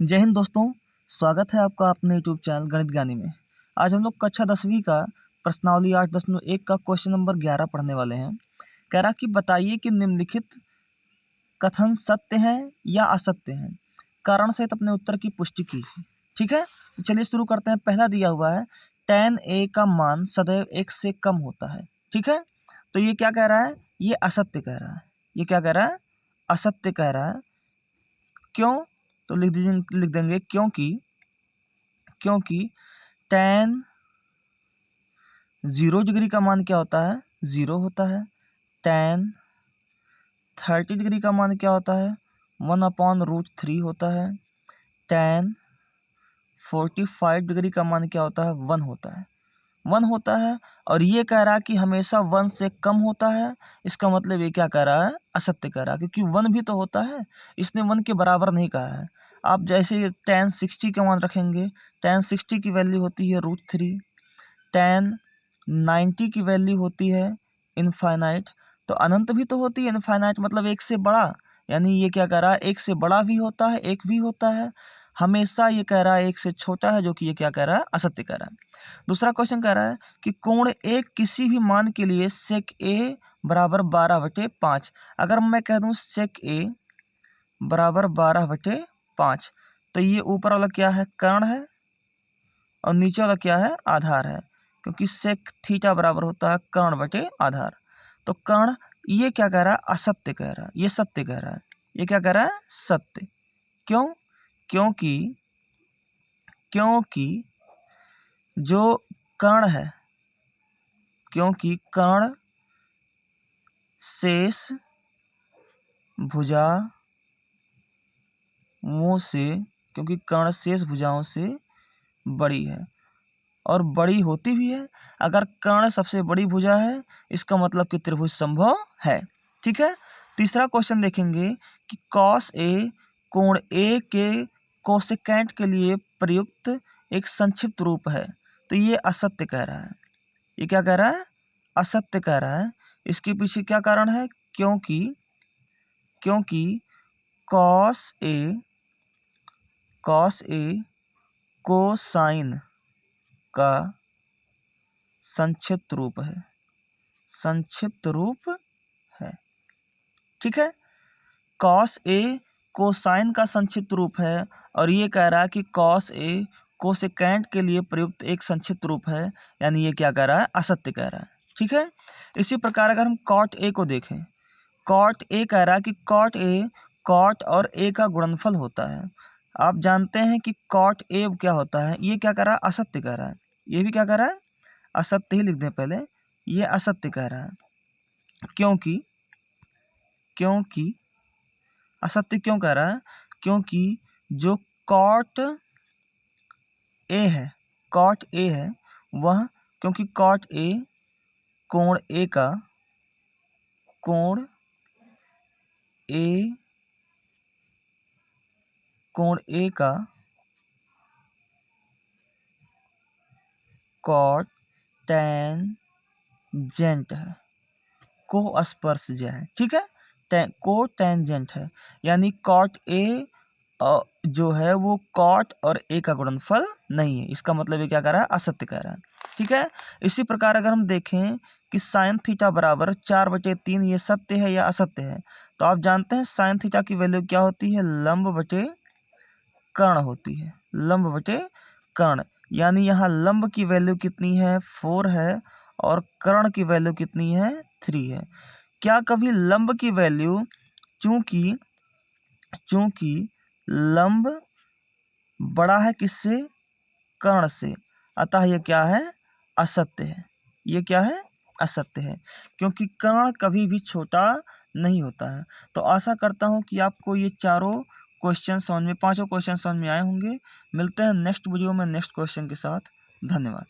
जय हिंद दोस्तों, स्वागत है आपका अपने यूट्यूब चैनल गणित ज्ञानी में। आज हम लोग कक्षा 10वीं का प्रश्नावली 8.1 का क्वेश्चन नंबर 11 पढ़ने वाले हैं। कह रहा कि बताइए कि निम्नलिखित कथन सत्य हैं या असत्य हैं, कारण सहित अपने उत्तर की पुष्टि कीजिए। ठीक है, तो चलिए शुरू करते हैं। पहला दिया हुआ है tan a का मान सदैव 1 से कम होता है। ठीक है, तो ये क्या कह रहा है? ये असत्य कह रहा है। ये क्या कह रहा है? असत्य कह रहा है। क्यों? तो लिख देंगे क्योंकि tan 0 डिग्री का मान क्या होता है? 0 होता है। tan 30 डिग्री का मान क्या होता है? 1/√3 होता है। tan 45 डिग्री का मान क्या होता है? 1 होता है। 1 होता है और ये कह रहा है कि हमेशा 1 से कम होता है। इसका मतलब ये क्या कह रहा है? असत्य कह रहा है, क्योंकि 1 भी तो होता है, इसने 1 के बराबर नहीं कहा है। आप जैसे tan 60 का मान रखेंगे, tan 60 की वैल्यू होती है √3, tan 90 की वैल्यू होती है इनफाइनाइट, तो अनंत भी तो होती है। इनफाइनाइट मतलब 1 से बड़ा, यानी ये क्या कह रहा है? 1 से बड़ा भी होता है, 1 भी होता है। हमेशा ये कह रहा है 1 से छोटा है, जो कि ये क्या कह रहा है? असत्य कह रहा है। दूसरा क्वेश्चन कह रहा है कि कोण ए किसी भी मान के लिए sec a बराबर 12/5। अगर मैं कह दूं sec a बराबर 12/5, तो ये ऊपर वाला क्या है? कर्ण है, और नीचे वाला क्या है? आधार है, क्योंकि sec थीटा बराबर होता है कर्ण बटे आधार। तो कर्ण ये क्या कह रहा है? असत्य कह रहा है। ये सत्य कह रहा है। ये क्या कह रहा है? सत्य। क्यों? क्योंकि जो कर्ण है, क्योंकि कर्ण शेष भुजाओं से, क्योंकि कर्ण शेष भुजाओं से बड़ी है और बड़ी होती भी है। अगर कर्ण सबसे बड़ी भुजा है, इसका मतलब कि त्रिभुज संभव है। ठीक है, तीसरा क्वेश्चन देखेंगे कि cos a कोण a के कोसेकेंट के लिए प्रयुक्त एक संक्षिप्त रूप है। तो ये असत्य कह रहा है। ये क्या कह रहा है? असत्य कह रहा है। इसके पीछे क्या कारण है? क्योंकि cos a कोसाइन का संक्षिप्त रूप है। ठीक है, cos a कोसाइन का संक्षिप्त रूप है, और ये कह रहा है कि cos a कोसेकेंट के लिए प्रयुक्त एक संक्षिप्त रूप है, यानी ये क्या कह रहा है? असत्य कह रहा है। ठीक है, इसी प्रकार अगर हम cot a को देखें, cot a कह रहा है कि cot a cot और a का गुणनफल होता है। आप जानते हैं कि cot a क्या होता है? ये क्या कह रहा है? असत्य कह रहा है। ये भी क्या कह रहा है? असत्य ही लिख दें पहले। ये असत्य कह रहा है। क्योंकि असत्य क्यों कह रहा है? क्योंकि जो cot a है, वह, क्योंकि cot a कोण a का कोटेंजेंट है, कोस्पर्शज है। ठीक है, कोटेंजेंट है, यानी cot a जो है वो cot और a का गुणनफल नहीं है। इसका मतलब ये क्या कह रहा है? असत्य कह रहा है। ठीक है, इसी प्रकार अगर हम देखें कि sin थीटा बराबर 4/3, ये सत्य है या असत्य है? तो आप जानते हैं sin थीटा की वैल्यू क्या होती है? लंब बटे कर्ण होती है। लंब बटे कर्ण, यानी यहाँ लंब की वैल्यू कितनी है? 4 है, और कर्ण की वैल्यू कितनी है? 3 है। क्या कभी लंब की वैल्यू, चूंकि लंब बड़ा है किससे? कर्ण से, अतः ये क्या है? असत्य है। ये क्या है? असत्य है, क्योंकि कर्ण कभी भी छोटा नहीं होता है। तो आशा करता हूँ कि आपको ये पांचों क्वेश्चन समझ में आए होंगे। मिलते हैं नेक्स्ट वीडियो में नेक्स्ट क्वेश्चन के साथ। धन्यवाद।